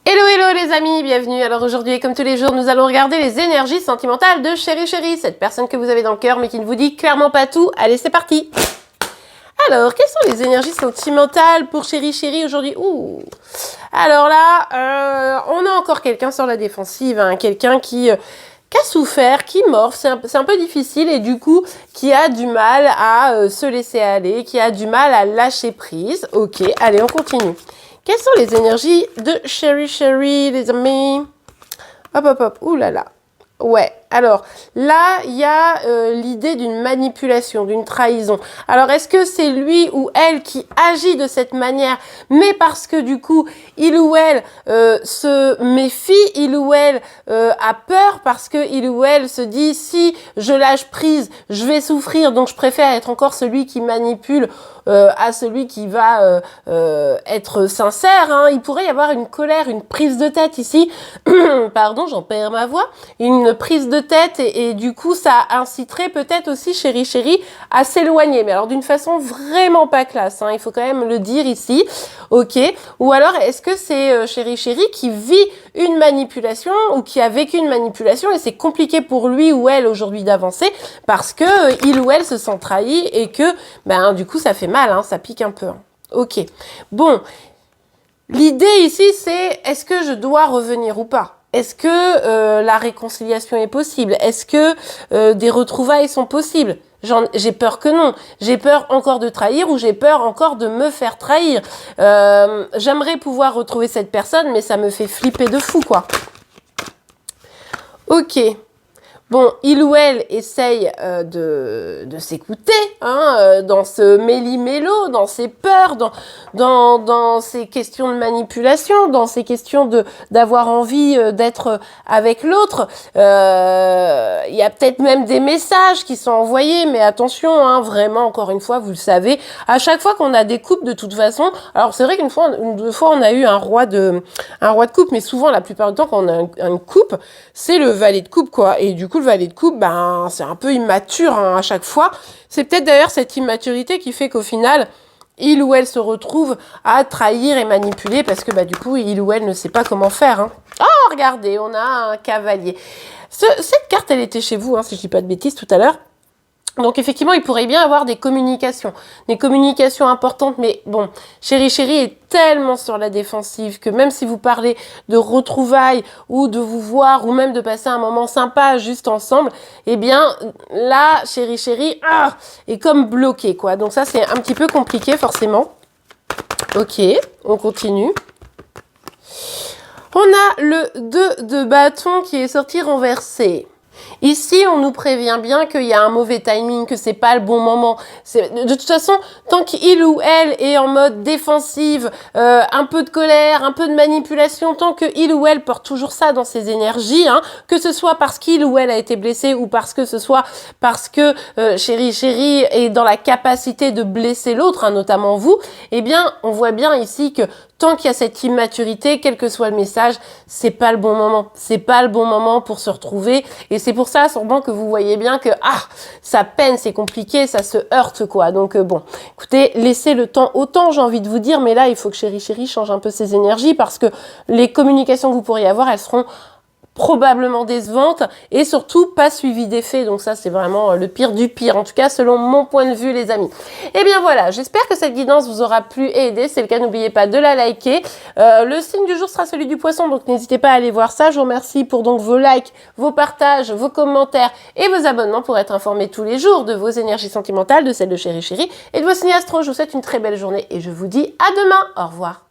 Hello hello les amis, bienvenue. Alors aujourd'hui, comme tous les jours, nous allons regarder les énergies sentimentales de Chéri Chéri, cette personne que vous avez dans le cœur mais qui ne vous dit clairement pas tout. Allez, c'est parti. Alors, quelles sont les énergies sentimentales pour Chéri Chéri aujourd'hui? Alors là, on a encore quelqu'un sur la défensive, hein, quelqu'un qui a souffert, qui morfle, c'est un peu difficile et du coup, qui a du mal à se laisser aller, qui a du mal à lâcher prise. Ok, allez, on continue. Quelles sont les énergies de Chéri Chéri, les amis? Hop, hop, hop. Ouh là là. Ouais. Alors, là, il y a l'idée d'une manipulation, d'une trahison. Alors, est-ce que c'est lui ou elle qui agit de cette manière, mais parce que du coup, il ou elle se méfie, il ou elle a peur, parce que il ou elle se dit, si je lâche prise, je vais souffrir, donc je préfère être encore celui qui manipule à celui qui va être sincère. Hein. Il pourrait y avoir une colère, une prise de tête ici. Pardon, j'en perds ma voix. Une prise de tête et du coup ça inciterait peut-être aussi Chéri Chéri à s'éloigner, mais alors d'une façon vraiment pas classe, hein, il faut quand même le dire ici, ok. Ou alors est-ce que c'est Chéri Chéri qui vit une manipulation ou qui a vécu une manipulation et c'est compliqué pour lui ou elle aujourd'hui d'avancer parce que il ou elle se sent trahi et que ben du coup ça fait mal, hein, ça pique un peu, hein. Ok, bon, l'idée ici c'est est-ce que je dois revenir ou pas? Est-ce que la réconciliation est possible? Est-ce que des retrouvailles sont possibles? J'ai peur que non. J'ai peur encore de trahir ou j'ai peur encore de me faire trahir. J'aimerais pouvoir retrouver cette personne, mais ça me fait flipper de fou, quoi. Ok. Bon, il ou elle essaye de s'écouter, hein, dans ce méli-mélo, dans ses peurs, dans ces questions de manipulation, dans ces questions d'avoir envie d'être avec l'autre. Il y a peut-être même des messages qui sont envoyés, mais attention, hein, vraiment, encore une fois, vous le savez, à chaque fois qu'on a des coupes, de toute façon, alors c'est vrai qu'une fois, deux fois, on a eu un roi de coupe, mais souvent, la plupart du temps, quand on a une coupe, c'est le valet de coupe, quoi, et du coup, le valet de coupe, ben, c'est un peu immature, hein, à chaque fois. C'est peut-être d'ailleurs cette immaturité qui fait qu'au final, il ou elle se retrouve à trahir et manipuler parce que bah, du coup, il ou elle ne sait pas comment faire. Hein. Oh, regardez, on a un cavalier. Cette carte, elle était chez vous, hein, si je dis pas de bêtises tout à l'heure. Donc effectivement, il pourrait bien avoir des communications importantes, mais bon, Chéri Chéri est tellement sur la défensive que même si vous parlez de retrouvailles ou de vous voir ou même de passer un moment sympa juste ensemble, eh bien là, Chéri Chéri est comme bloqué, quoi. Donc ça, c'est un petit peu compliqué forcément. Ok, on continue. On a le 2 de bâton qui est sorti renversé. Ici, on nous prévient bien qu'il y a un mauvais timing, que c'est pas le bon moment. De toute façon, tant qu'il ou elle est en mode défensive, un peu de colère, un peu de manipulation, tant qu'il ou elle porte toujours ça dans ses énergies, hein, que ce soit parce qu'il ou elle a été blessé ou parce que ce soit parce que Chéri Chéri est dans la capacité de blesser l'autre, hein, notamment vous, eh bien, on voit bien ici que tant qu'il y a cette immaturité, quel que soit le message, c'est pas le bon moment. C'est pas le bon moment pour se retrouver. Et c'est pour ça, sûrement, que vous voyez bien que, ça peine, c'est compliqué, ça se heurte, quoi. Donc, bon, écoutez, laissez le temps au temps, j'ai envie de vous dire. Mais là, il faut que Chéri Chéri change un peu ses énergies parce que les communications que vous pourriez avoir, elles seront probablement décevantes et surtout pas suivies d'effet. Donc ça, c'est vraiment le pire du pire, en tout cas selon mon point de vue, les amis. Et bien voilà, j'espère que cette guidance vous aura plu et aidé. Si c'est le cas, n'oubliez pas de la liker. Le signe du jour sera celui du poisson, donc n'hésitez pas à aller voir ça. Je vous remercie pour donc vos likes, vos partages, vos commentaires et vos abonnements pour être informés tous les jours de vos énergies sentimentales, de celles de Chéri Chéri et de vos signes astro. Je vous souhaite une très belle journée et je vous dis à demain. Au revoir.